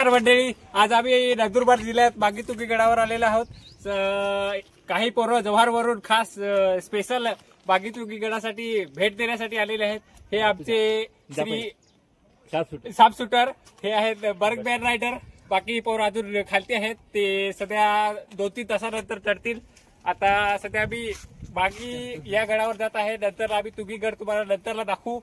मंडळी, आज आम्ही नंदुरबार जिल्ह्यात बागीतुकी गडावर आलेलो आहोत। काही पोरं जव्हारवरून खास स्पेशल बागीतुकी गडासाठी भेट देण्यासाठी आलेले आहेत। हे आमचे श्री सापशूटर हे आहेत बर्गमॅन रायडर। बाकी पोरं अजून खालती आहेत, ते सध्या 2-3 तासानंतर चढतील। आता सध्या आम्ही बागी या गडावर जात आहे, नंतर आम्ही तुगी गड तुम्हाला नंतरला दाखवू।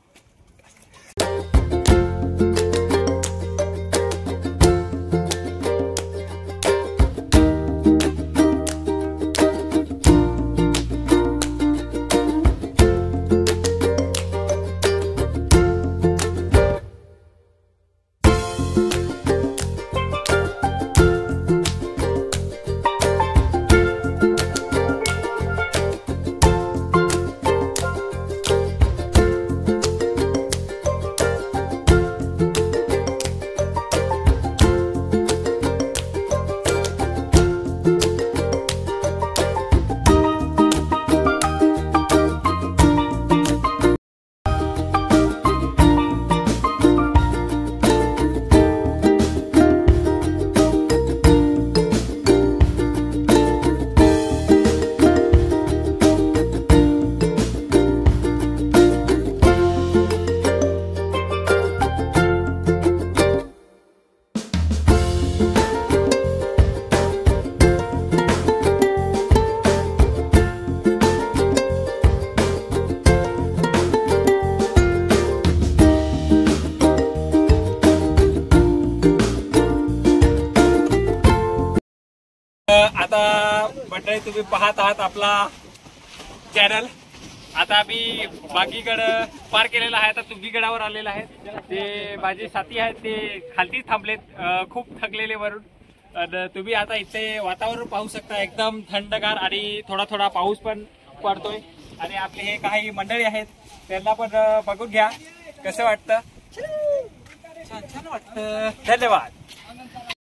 आता मंडळी, तुम्ही पाहत आहात आपला चॅनल। आता आम्ही बागीगड पार केलेला आहे, आता तुंगीगडावर आलेला आहे। ते माझे साथी आहेत, ते खालती थांबलेत खूप थकलेले वरून। तुम्ही आता इथे वातावरण पाहू शकता, एकदम थंडगार आणि थोडा थोडा पाऊस पण पडतोय। आणि आपले हे काही मंडळी आहेत, त्यांना पण बघून घ्या कसं वाटतं। छान छान वाटतं। धन्यवाद।